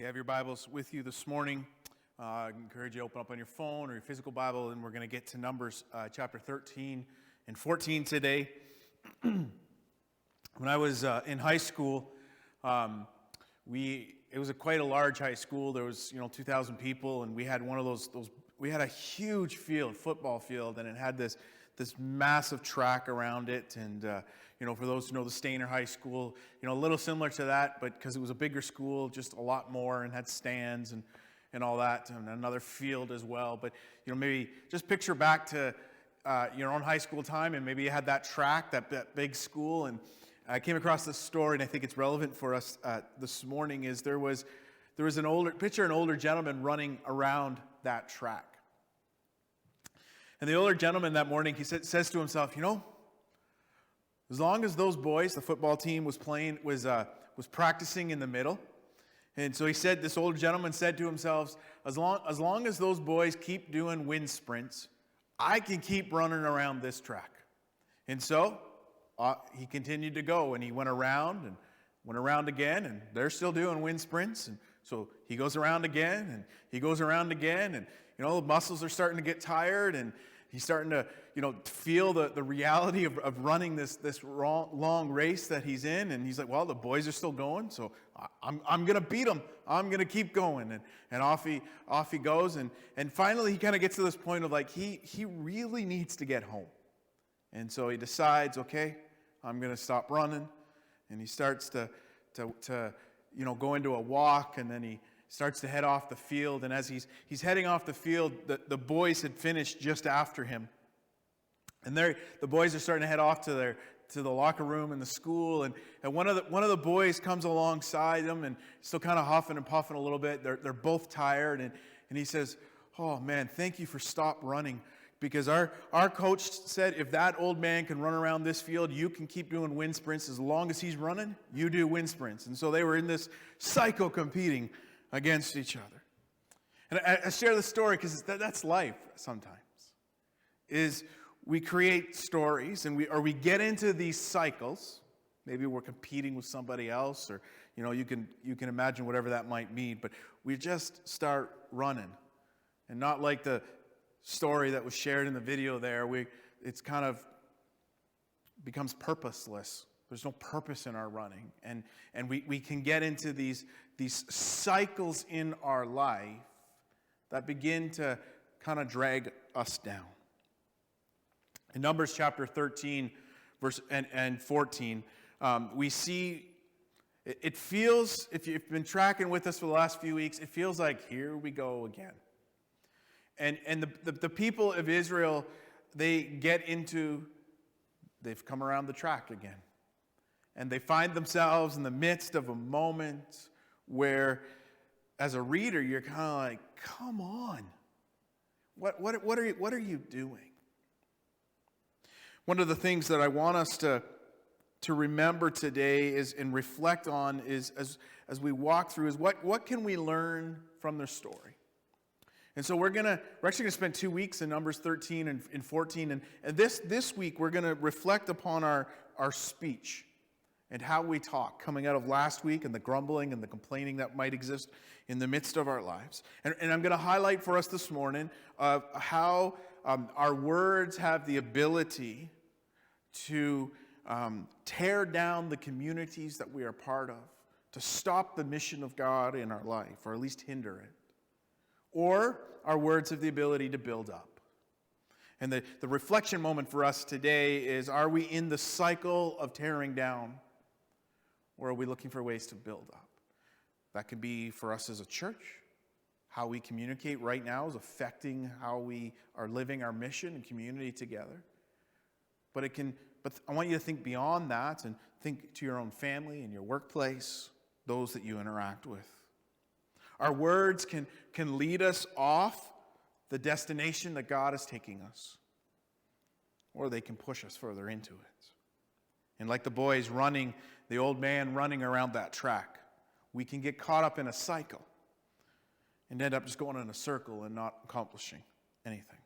You have your Bibles with you this morning. I encourage you to open up on your phone or your physical Bible, and we're going to get to Numbers chapter 13 and 14 today. When I was in high school, it was quite a large high school. There was 2,000 people, and we had one of those. We had a huge field, football field, and it had this massive track around it. And for those who know the Stainer High School, a little similar to that, but because it was a bigger school, just a lot more, and had stands and all that, and another field as well. But maybe just picture back to your own high school time, and maybe you had that track, that big school. And I came across this story, and I think it's relevant for us this morning. Is there was an older gentleman running around that track. And the older gentleman that morning, he says to himself, as long as those boys, the football team was practicing in the middle. And so this older gentleman said to himself, as long as those boys keep doing wind sprints, I can keep running around this track. And so he continued to go, and he went around again, and they're still doing wind sprints. And so he goes around again, and he goes around again, and the muscles are starting to get tired, and he's starting to feel the reality of running this long race that he's in. And he's like, well, the boys are still going, so I'm going to beat them. I'm going to keep going. And off he goes. And finally he kind of gets to this point of like he really needs to get home. And so he decides, okay, I'm going to stop running. And he starts to go into a walk, and then he starts to head off the field. And as he's heading off the field, the boys had finished just after him. And the boys are starting to head off to the locker room in the school. And one of the boys comes alongside them and still kind of huffing and puffing a little bit. They're both tired. And he says, oh man, thank you for stop running. Because our coach said, if that old man can run around this field, you can keep doing wind sprints. As long as he's running, you do wind sprints. And so they were in this cycle competing against each other. And I share this story because that's life sometimes. Is we create stories, and we get into these cycles. Maybe we're competing with somebody else, or you can imagine whatever that might mean. But we just start running, and not like the story that was shared in the video there. It's kind of becomes purposeless. There's no purpose in our running, and we can get into these cycles in our life that begin to kind of drag us down. In Numbers chapter 13, verse and 14, we see it feels, if you've been tracking with us for the last few weeks, it feels like here we go again. And the people of Israel, they've come around the track again. And they find themselves in the midst of a moment where, as a reader, you're kind of like, come on. What are you doing? One of the things that I want us to remember today is and reflect on is as we walk through is what can we learn from their story? And so we're actually going to spend 2 weeks in Numbers 13 and 14. And this week we're going to reflect upon our speech and how we talk, coming out of last week and the grumbling and the complaining that might exist in the midst of our lives. And I'm going to highlight for us this morning how our words have the ability to tear down the communities that we are part of, to stop the mission of God in our life, or at least hinder it. Or our words have the ability to build up. And the reflection moment for us today is, are we in the cycle of tearing down, or are we looking for ways to build up? That can be for us as a church. How we communicate right now is affecting how we are living our mission and community together. But I want you to think beyond that and think to your own family and your workplace, those that you interact with. Our words can lead us off the destination that God is taking us, or they can push us further into it. And like the boys running, the old man running around that track, we can get caught up in a cycle and end up just going in a circle and not accomplishing anything.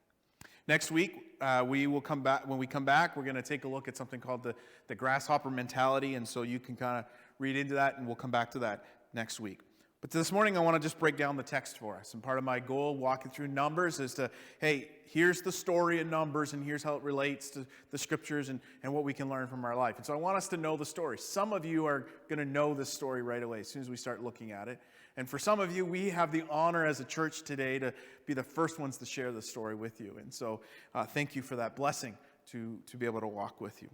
Next week, we will come back. When we come back, we're going to take a look at something called the grasshopper mentality, and so you can kind of read into that, and we'll come back to that next week. But this morning, I want to just break down the text for us. And part of my goal walking through Numbers is to, hey, here's the story in Numbers, and here's how it relates to the Scriptures and what we can learn from our life. And so I want us to know the story. Some of you are going to know this story right away as soon as we start looking at it. And for some of you, we have the honor as a church today to be the first ones to share the story with you. And so thank you for that blessing to be able to walk with you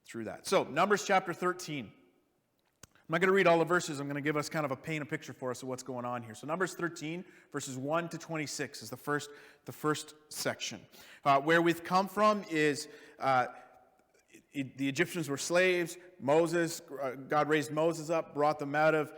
through that. So Numbers chapter 13. I'm not going to read all the verses. I'm going to give us kind of paint a picture for us of what's going on here. So Numbers 13, verses 1 to 26 is the first section. Where we've come from is the Egyptians were slaves. God raised Moses up, brought them out of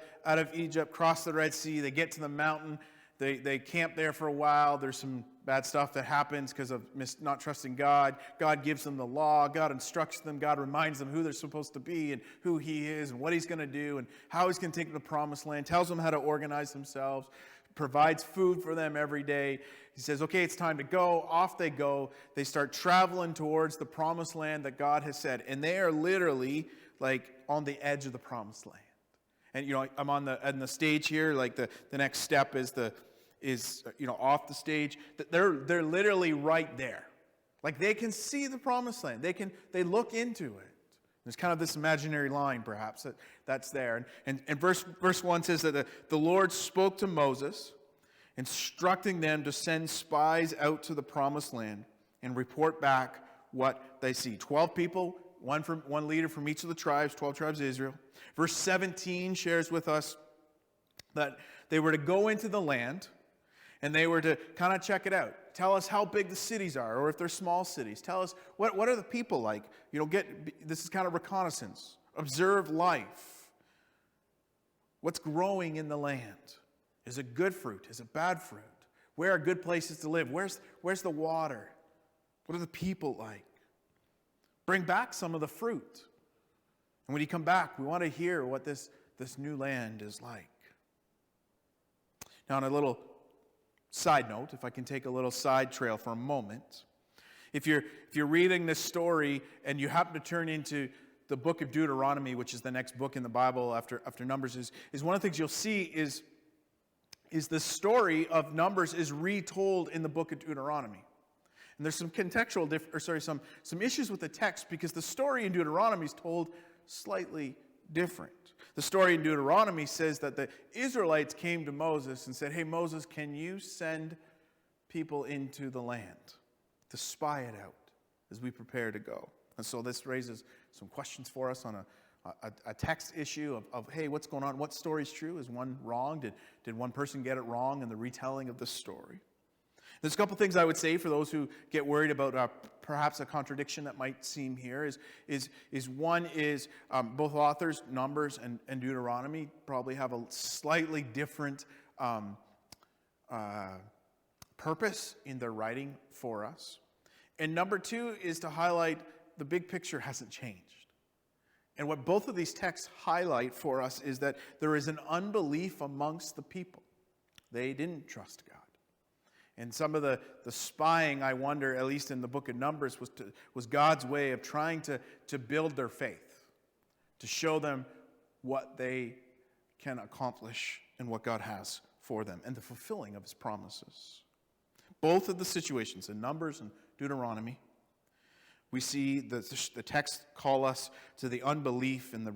Egypt, crossed the Red Sea. They get to the mountain. They camp there for a while. There's some bad stuff that happens because of not trusting God. God gives them the law. God instructs them. God reminds them who they're supposed to be and who He is and what He's going to do and how He's going to take them to the promised land. Tells them how to organize themselves. Provides food for them every day. He says, okay, it's time to go. Off they go. They start traveling towards the promised land that God has said. And they are literally like on the edge of the promised land. And, I'm on the stage here. Like the next step is off the stage. They're literally right there. Like they can see the promised land. They look into it. There's kind of this imaginary line, perhaps, that's there. And verse 1 says that the Lord spoke to Moses, instructing them to send spies out to the promised land and report back what they see. 12 people, one leader from each of the tribes, 12 tribes of Israel. Verse 17 shares with us that they were to go into the land and they were to kind of check it out. Tell us how big the cities are, or if they're small cities. Tell us what are the people like. This is kind of reconnaissance. Observe life. What's growing in the land? Is it good fruit? Is it bad fruit? Where are good places to live? Where's the water? What are the people like? Bring back some of the fruit. And when you come back, we want to hear what this new land is like. Now, on a little side note, if I can take a little side trail for a moment. If you're reading this story and you happen to turn into the book of Deuteronomy, which is the next book in the Bible after Numbers, is one of the things you'll see is the story of Numbers is retold in the book of Deuteronomy. And there's some contextual, some issues with the text because the story in Deuteronomy is told slightly different. The story in Deuteronomy says that the Israelites came to Moses and said, hey, Moses, can you send people into the land to spy it out as we prepare to go? And so this raises some questions for us on a text issue of hey, what's going on? What story is true? Is one wrong? Did one person get it wrong in the retelling of the story? There's a couple things I would say for those who get worried about perhaps a contradiction that might seem here is one is both authors, Numbers and Deuteronomy, probably have a slightly different purpose in their writing for us. And number two is to highlight the big picture hasn't changed. And what both of these texts highlight for us is that there is an unbelief amongst the people. They didn't trust God. And some of the spying, I wonder, at least in the book of Numbers, was God's way of trying to build their faith, to show them what they can accomplish and what God has for them, and the fulfilling of His promises. Both of the situations in Numbers and Deuteronomy, we see the text call us to the unbelief and the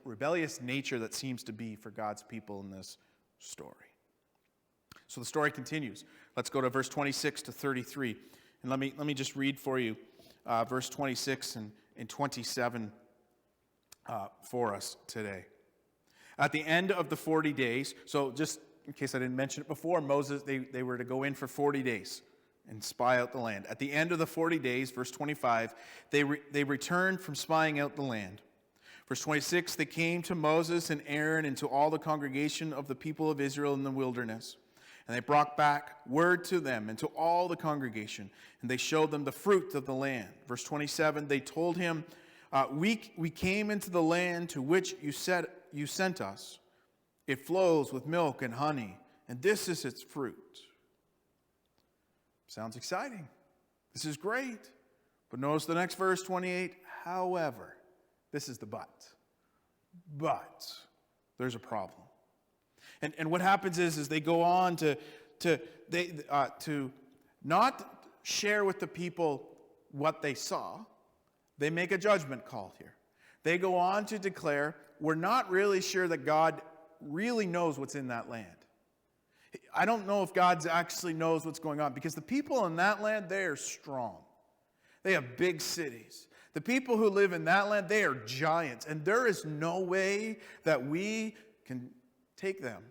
rebellious nature that seems to be for God's people in this story. So the story continues. Let's go to verse 26 to 33. And let me just read for you verse 26 and 27 for us today. At the end of the 40 days, so just in case I didn't mention it before, Moses, they were to go in for 40 days and spy out the land. At the end of the 40 days, verse 25, they returned from spying out the land. Verse 26, they came to Moses and Aaron and to all the congregation of the people of Israel in the wilderness. And they brought back word to them and to all the congregation, and they showed them the fruit of the land. Verse 27, they told him, we came into the land to which you sent us. It flows with milk and honey, and this is its fruit. Sounds exciting. This is great. But notice the next verse, 28, however, this is the but. But there's a problem. And what happens is they go on to not share with the people what they saw. They make a judgment call here. They go on to declare, we're not really sure that God really knows what's in that land. I don't know if God actually knows what's going on, because the people in that land, they are strong. They have big cities. The people who live in that land, they are giants, and there is no way that we can take them.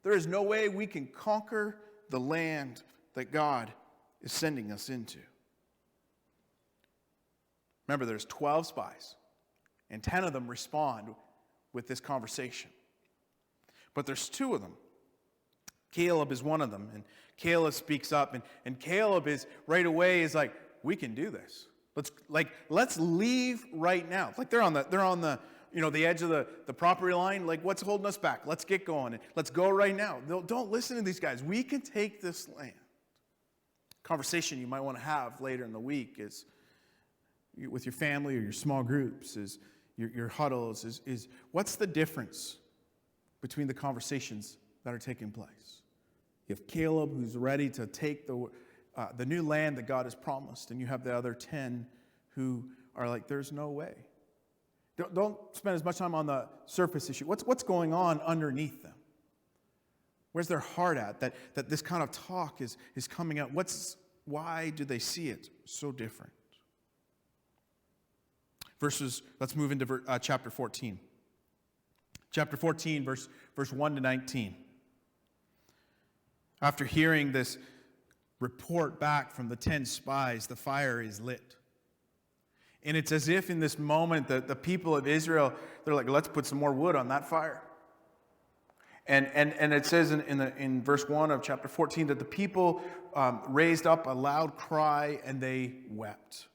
There is no way we can conquer the land that God is sending us into. Remember, there's 12 spies, and 10 of them respond with this conversation. But there's 2 of them. Caleb is one of them, and Caleb speaks up, and Caleb is right away is like, we can do this. Let's leave right now. Like they're on the the edge of the property line. Like, what's holding us back? Let's get going. And let's go right now. Don't listen to these guys. We can take this land. Conversation you might want to have later in the week is with your family or your small groups, is your huddles, is what's the difference between the conversations that are taking place? You have Caleb, who's ready to take the new land that God has promised, and you have the other 10 who are like, there's no way. Don't spend as much time on the surface issue. What's going on underneath them? Where's their heart at? That this kind of talk is coming out. Why do they see it so different? Let's move into chapter 14. Chapter 14, verse 1 to 19. After hearing this report back from the 10 spies, the fire is lit. And it's as if in this moment the people of Israel, they're like, let's put some more wood on that fire. And it says in verse 1 of chapter 14 that the people raised up a loud cry and they wept.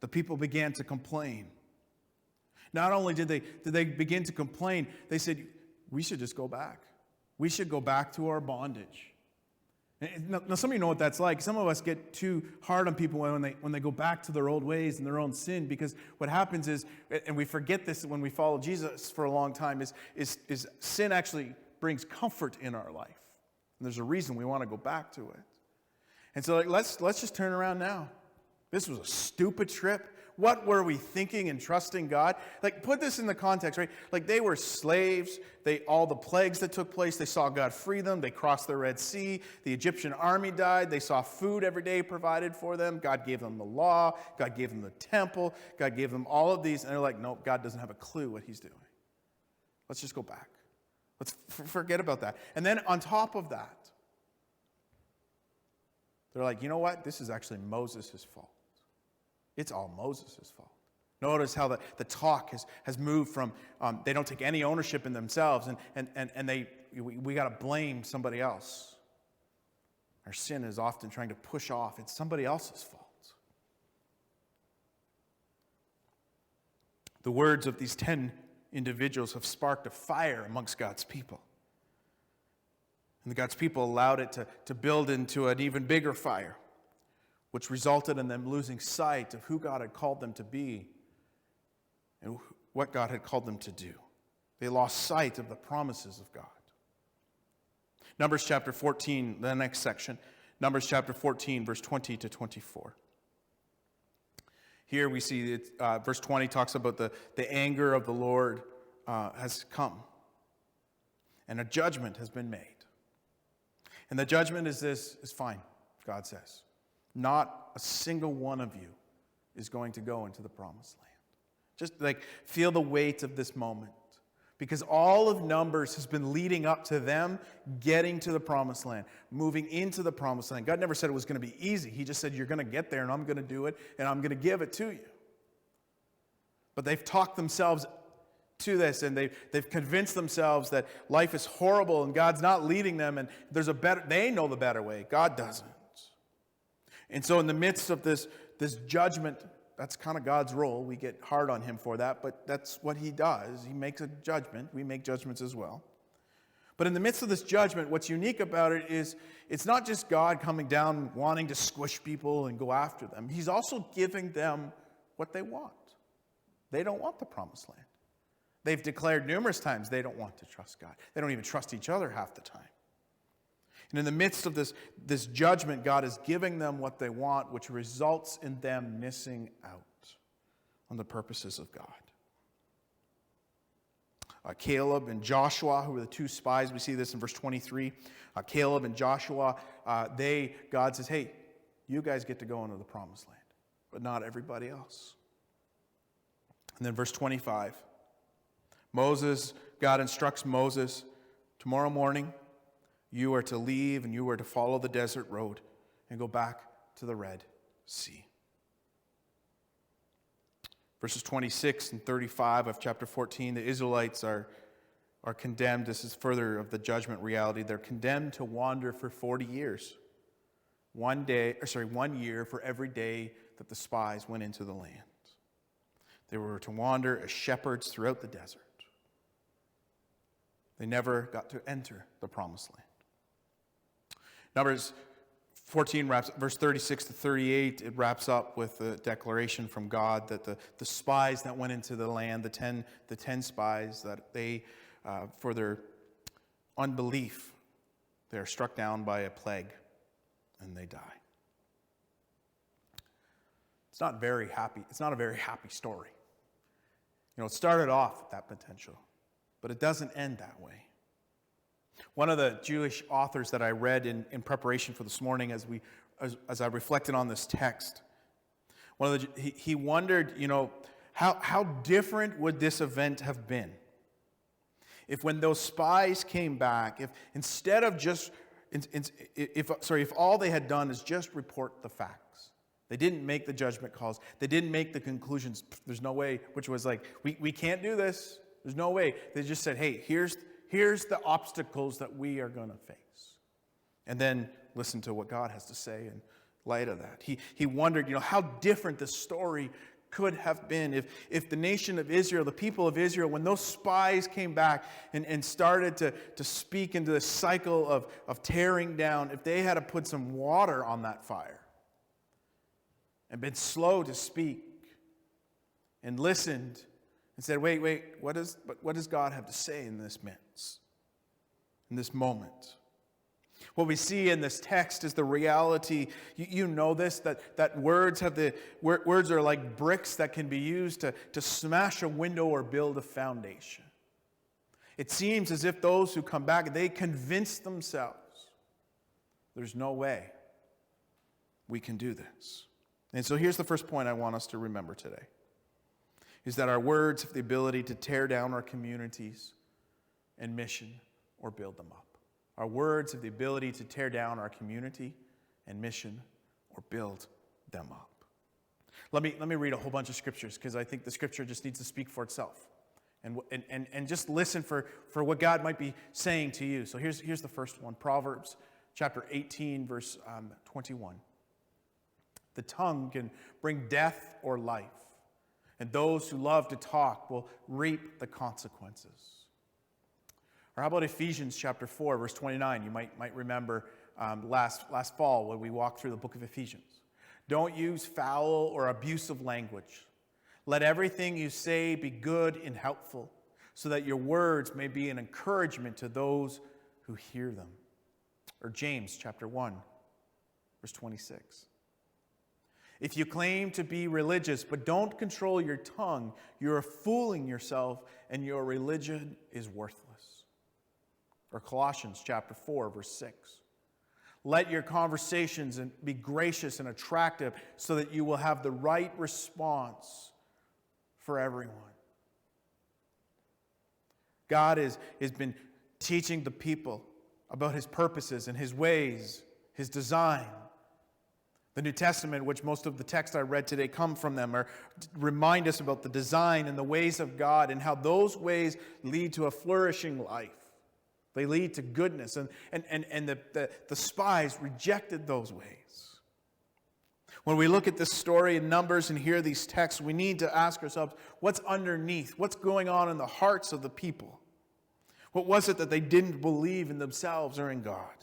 The people began to complain. Not only did they begin to complain, they said, we should just go back. We should go back to our bondage. Now, some of you know what that's like. Some of us get too hard on people when they go back to their old ways and their own sin, because what happens is, and we forget this when we follow Jesus for a long time, is sin actually brings comfort in our life. And there's a reason we want to go back to it. And so let's just turn around now. This was a stupid trip. What were we thinking and trusting God? Like, put this in the context, right? Like, they were slaves. All the plagues that took place, they saw God free them. They crossed the Red Sea. The Egyptian army died. They saw food every day provided for them. God gave them the law. God gave them the temple. God gave them all of these. And they're like, nope, God doesn't have a clue what he's doing. Let's just go back. Let's forget about that. And then on top of that, they're like, you know what? This is actually Moses' fault. It's all Moses' fault. Notice how the talk has moved from they don't take any ownership in themselves, and we got to blame somebody else. Our sin is often trying to push off. It's somebody else's fault. The words of these 10 individuals have sparked a fire amongst God's people. And God's people allowed it to build into an even bigger fire, which resulted in them losing sight of who God had called them to be and what God had called them to do. They lost sight of the promises of God. Numbers chapter 14, the next section. Numbers chapter 14, verse 20 to 24. Here we see verse 20 talks about the anger of the Lord has come. And a judgment has been made. And the judgment is fine, God says. Not a single one of you is going to go into the promised land. Just feel the weight of this moment. Because all of Numbers has been leading up to them getting to the promised land, moving into the promised land. God never said it was going to be easy. He just said, you're going to get there and I'm going to do it and I'm going to give it to you. But they've talked themselves to this, and they've convinced themselves that life is horrible and God's not leading them, and they know the better way. God doesn't. And so in the midst of this judgment, that's kind of God's role. We get hard on him for that, but that's what he does. He makes a judgment. We make judgments as well. But in the midst of this judgment, what's unique about it is it's not just God coming down wanting to squish people and go after them. He's also giving them what they want. They don't want the promised land. They've declared numerous times they don't want to trust God. They don't even trust each other half the time. And in the midst of this judgment, God is giving them what they want, which results in them missing out on the purposes of God. Caleb and Joshua, who were the two spies, we see this in verse 23. Caleb and Joshua, God says, hey, you guys get to go into the promised land, but not everybody else. And then verse 25, God instructs Moses, tomorrow morning you are to leave and you are to follow the desert road and go back to the Red Sea. Verses 26 and 35 of chapter 14, the Israelites are condemned. This is further of the judgment reality. They're condemned to wander for 40 years. 1 year for every day that the spies went into the land. They were to wander as shepherds throughout the desert. They never got to enter the promised land. Numbers 14 verse 36 to 38, it wraps up with the declaration from God that the spies that went into the land, the 10 spies, that they, for their unbelief, they are struck down by a plague and they die. It's not very happy. It's not a very happy story. It started off with that potential, but it doesn't end that way. One of the Jewish authors that I read in preparation for this morning as I reflected on this text, he wondered, how different would this event have been if when those spies came back, if all they had done is just report the facts. They didn't make the judgment calls. They didn't make the conclusions. There's no way, which was like, we can't do this. There's no way. They just said, hey, here's the obstacles that we are going to face. And then listen to what God has to say in light of that. He wondered, how different the story could have been if the nation of Israel, the people of Israel, when those spies came back and started to speak into the cycle of tearing down, if they had to put some water on that fire and been slow to speak and listened and said, wait, what does God have to say in this midst, in this moment? What we see in this text is the reality. You know this, that words are like bricks that can be used to smash a window or build a foundation. It seems as if those who come back, they convince themselves, there's no way we can do this. And so here's the first point I want us to remember today, is that our words have the ability to tear down our communities and mission or build them up. Our words have the ability to tear down our community and mission or build them up. Let me read a whole bunch of scriptures because I think the scripture just needs to speak for itself. And just listen for what God might be saying to you. So here's the first one, Proverbs chapter 18, verse 21. The tongue can bring death or life, and those who love to talk will reap the consequences. Or how about Ephesians chapter 4, verse 29? You might remember last fall when we walked through the book of Ephesians. Don't use foul or abusive language. Let everything you say be good and helpful, so that your words may be an encouragement to those who hear them. Or James chapter 1, verse 26. If you claim to be religious but don't control your tongue, you are fooling yourself and your religion is worthless. Or Colossians chapter 4, verse 6. Let your conversations be gracious and attractive so that you will have the right response for everyone. God has been teaching the people about his purposes and his ways, his design. The New Testament, which most of the text I read today come from them, remind us about the design and the ways of God and how those ways lead to a flourishing life. They lead to goodness. And the spies rejected those ways. When we look at this story in Numbers and hear these texts, we need to ask ourselves, what's underneath? What's going on in the hearts of the people? What was it that they didn't believe in themselves or in God?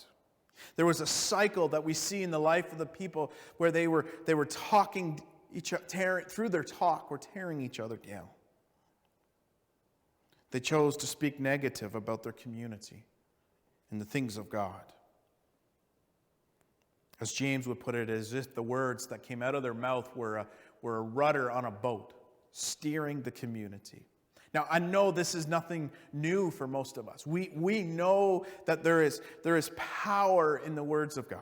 There was a cycle that we see in the life of the people where they were talking through their talk, were tearing each other down. They chose to speak negative about their community and the things of God. As James would put it, as if the words that came out of their mouth were a rudder on a boat, steering the community. Now, I know this is nothing new for most of us. We know that there is power in the words of God.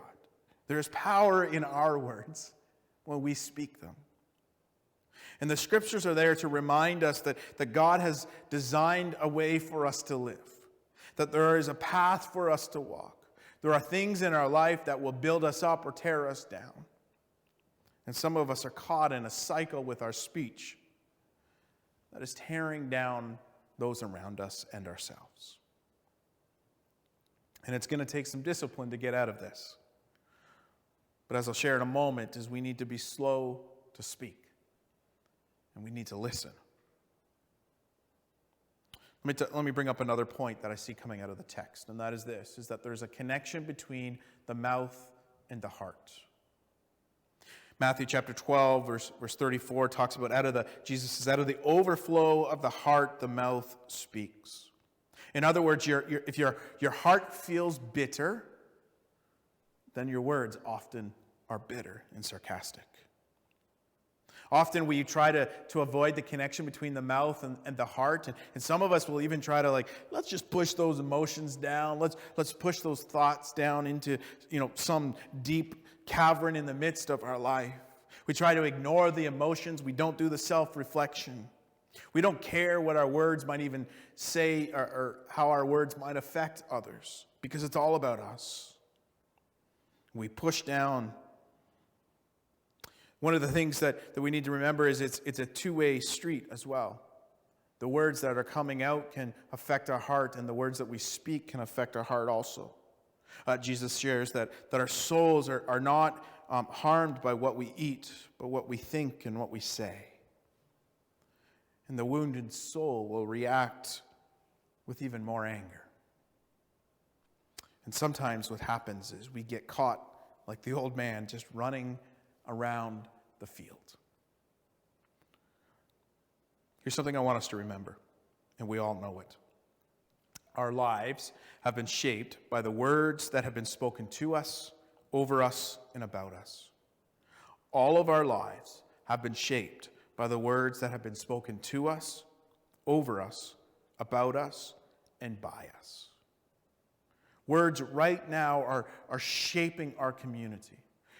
There is power in our words when we speak them. And the scriptures are there to remind us that God has designed a way for us to live, that there is a path for us to walk. There are things in our life that will build us up or tear us down. And some of us are caught in a cycle with our speech that is tearing down those around us and ourselves. And it's going to take some discipline to get out of this. But as I'll share in a moment, is we need to be slow to speak. And we need to listen. Let me bring up another point that I see coming out of the text, and that is this, is that there's a connection between the mouth and the heart. Matthew chapter 12, verse 34 talks about Jesus says, out of the overflow of the heart, the mouth speaks. In other words, if your heart feels bitter, then your words often are bitter and sarcastic. Often we try to avoid the connection between the mouth and the heart. And some of us will even try to let's just push those emotions down. Let's push those thoughts down into, some deep cavern in the midst of our life. We try to ignore the emotions. We don't do the self-reflection. We don't care what our words might even say or how our words might affect others because it's all about us. We push down. One of the things that we need to remember is it's a two-way street as well. The words that are coming out can affect our heart, and the words that we speak can affect our heart also. Jesus shares that our souls are not harmed by what we eat, but what we think and what we say. And the wounded soul will react with even more anger. And sometimes what happens is we get caught like the old man just running around the field. Here's something I want us to remember, and we all know it. Our lives have been shaped by the words that have been spoken to us, over us, and about us. All of our lives have been shaped by the words that have been spoken to us, over us, about us, and by us. Words right now are shaping our community.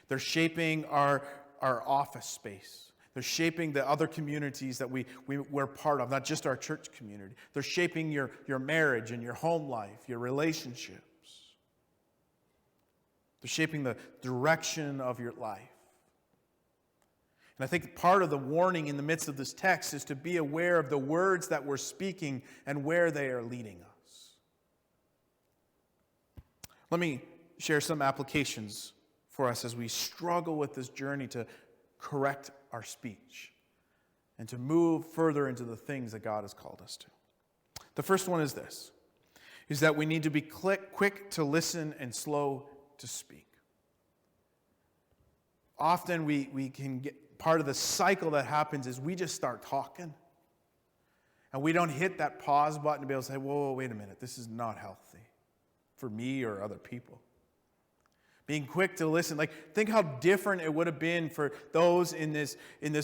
They're shaping our office space. They're shaping the other communities that we're part of, not just our church community. They're shaping your marriage and your home life, your relationships. They're shaping the direction of your life. And I think part of the warning in the midst of this text is to be aware of the words that we're speaking and where they are leading us. Let me share some applications for us as we struggle with this journey to correct our speech and to move further into the things that God has called us to. The first one is this, is that we need to be quick to listen and slow to speak. Often we can get, part of the cycle that happens is we just start talking and we don't hit that pause button to be able to say, whoa, wait a minute, this is not healthy for me or other people. Being quick to listen. Think how different it would have been for those in this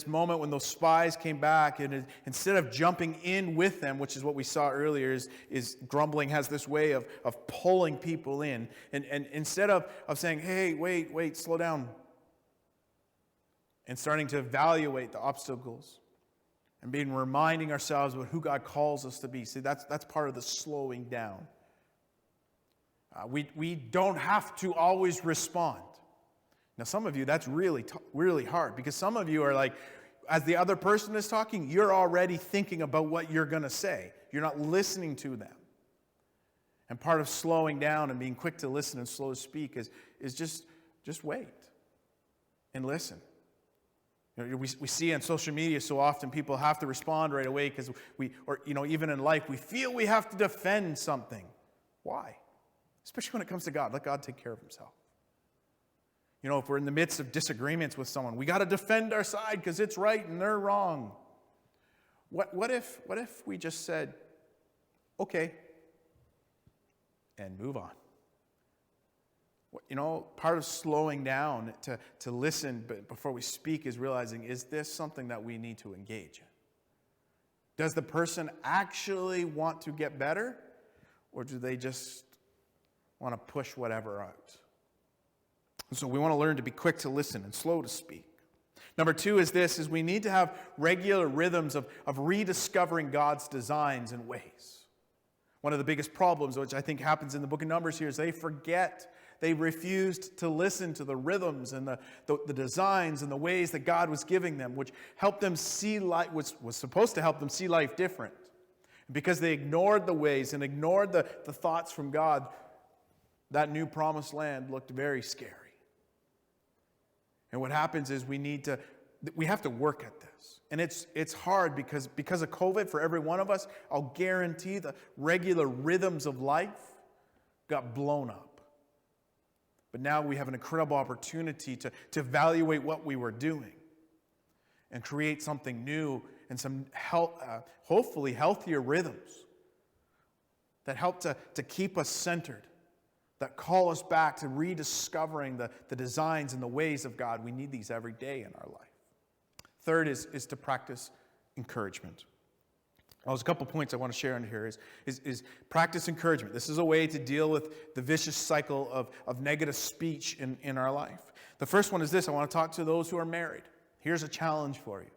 moment when those spies came back, and instead of jumping in with them, which is what we saw earlier, is grumbling has this way of pulling people in. And instead of saying, hey, wait, slow down, and starting to evaluate the obstacles and reminding ourselves of who God calls us to be. See, that's part of the slowing down. We don't have to always respond. Now, some of you, that's really hard, because some of you are like, as the other person is talking, you're already thinking about what you're going to say. You're not listening to them. And part of slowing down and being quick to listen and slow to speak is just wait and listen. We see on social media so often people have to respond right away because even in life, we feel we have to defend something. Why? Especially when it comes to God. Let God take care of himself. If we're in the midst of disagreements with someone, we got to defend our side because it's right and they're wrong. What if we just said, okay, and move on. Part of slowing down to listen before we speak is realizing, is this something that we need to engage in? Does the person actually want to get better, or do they just want to push whatever out? And so we want to learn to be quick to listen and slow to speak. Number two is we need to have regular rhythms of rediscovering God's designs and ways. One of the biggest problems, which I think happens in the book of Numbers here, is they refused to listen to the rhythms and the designs and the ways that God was giving them, which helped them see life, was supposed to help them see life different. Because they ignored the ways and ignored the thoughts from God, that new promised land looked very scary. And what happens is we have to work at this. And it's hard because of COVID for every one of us. I'll guarantee the regular rhythms of life got blown up. But now we have an incredible opportunity to evaluate what we were doing and create something new and some hopefully healthier rhythms that help to keep us centered, that call us back to rediscovering the designs and the ways of God. We need these every day in our life. Third is to practice encouragement. There's a couple points I want to share in here is practice encouragement. This is a way to deal with the vicious cycle of negative speech in our life. The first one is this. I want to talk to those who are married. Here's a challenge for you.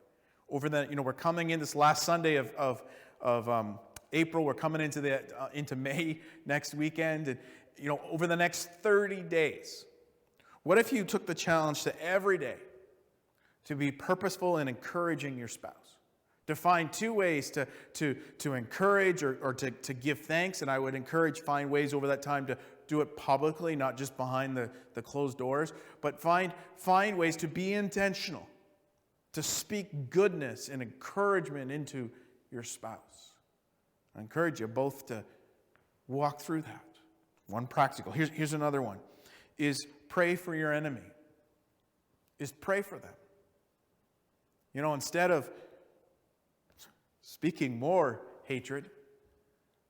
We're coming in this last Sunday of April. We're coming into May next weekend. And, over the next 30 days, what if you took the challenge to every day to be purposeful in encouraging your spouse? To find two ways to encourage or to give thanks. And I would find ways over that time to do it publicly, not just behind the closed doors. But find ways to be intentional, to speak goodness and encouragement into your spouse. I encourage you both to walk through that. One practical. Here's another one. Is pray for your enemy. Is pray for them. Instead of speaking more hatred,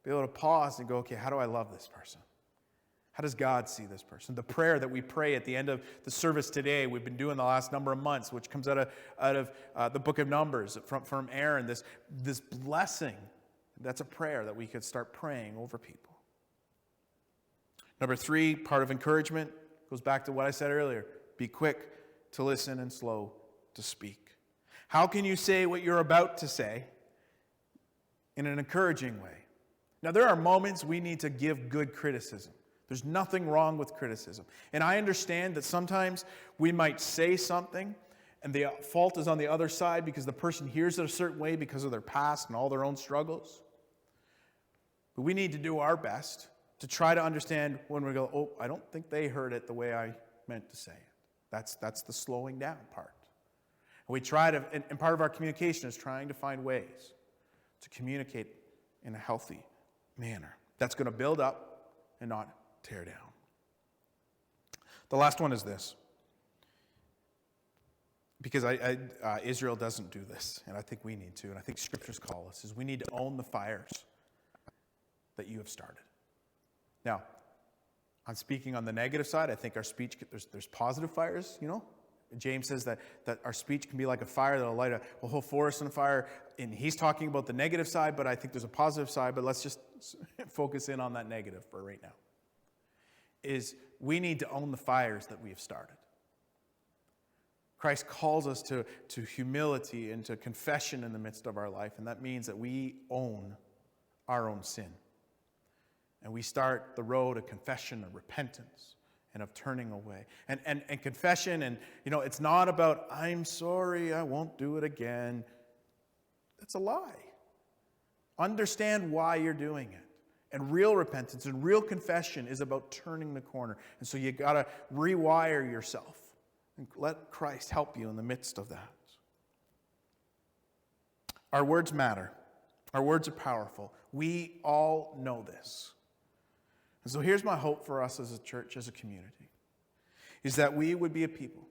be able to pause and go, okay, how do I love this person? How does God see this person? The prayer that we pray at the end of the service today, we've been doing the last number of months, which comes out of the book of Numbers from Aaron, this blessing. That's a prayer that we could start praying over people. Number three, part of encouragement goes back to what I said earlier. Be quick to listen and slow to speak. How can you say what you're about to say in an encouraging way? Now, there are moments we need to give good criticism. There's nothing wrong with criticism. And I understand that sometimes we might say something and the fault is on the other side because the person hears it a certain way because of their past and all their own struggles. But we need to do our best to try to understand when we go, oh, I don't think they heard it the way I meant to say it. That's the slowing down part. And we try to, and part of our communication is trying to find ways to communicate in a healthy manner. That's going to build up and not tear down. The last one is this. Because Israel doesn't do this, and I think we need to, and I think scriptures call us, is we need to own the fires that you have started. Now, I'm speaking on the negative side. I think our speech, there's positive fires, James says that our speech can be like a fire that will light a whole forest on fire. And he's talking about the negative side, but I think there's a positive side. But let's just focus in on that negative for right now. Is we need to own the fires that we have started. Christ calls us to humility and to confession in the midst of our life. And that means that we own our own sin. And we start the road of confession and repentance and of turning away. And confession, and it's not about, I'm sorry, I won't do it again. That's a lie. Understand why you're doing it. And real repentance and real confession is about turning the corner. And so you got to rewire yourself and let Christ help you in the midst of that. Our words matter. Our words are powerful. We all know this. And so here's my hope for us as a church, as a community, is that we would be a people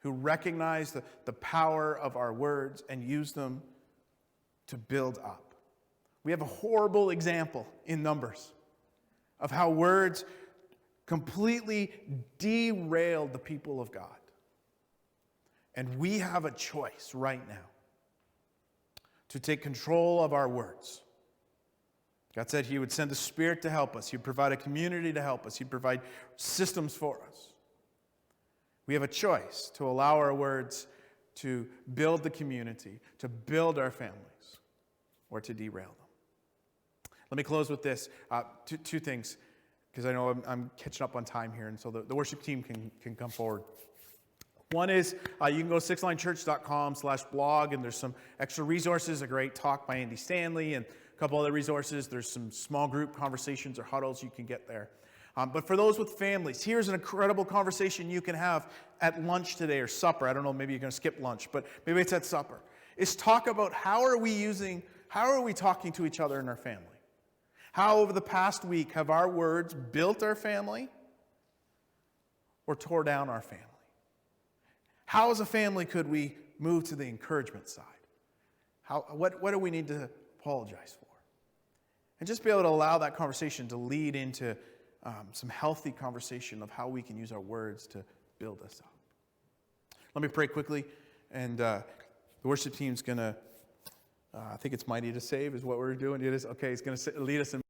who recognize the power of our words and use them to build up. We have a horrible example in Numbers of how words completely derailed the people of God. And we have a choice right now to take control of our words. God said He would send the Spirit to help us. He'd provide a community to help us. He'd provide systems for us. We have a choice to allow our words to build the community, to build our families, or to derail them. Let me close with this. Two things, because I know I'm catching up on time here, and so the worship team can come forward. One is you can go to sixlinechurch.com/blog, and there's some extra resources, a great talk by Andy Stanley, and a couple other resources. There's some small group conversations or huddles you can get there. But for those with families, here's an incredible conversation you can have at lunch today or supper. I don't know, maybe you're going to skip lunch, but maybe it's at supper. Is talk about how are we talking to each other in our family? How over the past week have our words built our family or tore down our family? How as a family could we move to the encouragement side? What do we need to apologize for? And just be able to allow that conversation to lead into some healthy conversation of how we can use our words to build us up. Let me pray quickly, and the worship team's going to, I think it's Mighty to Save is what we're doing. It is, okay, it's going to lead us in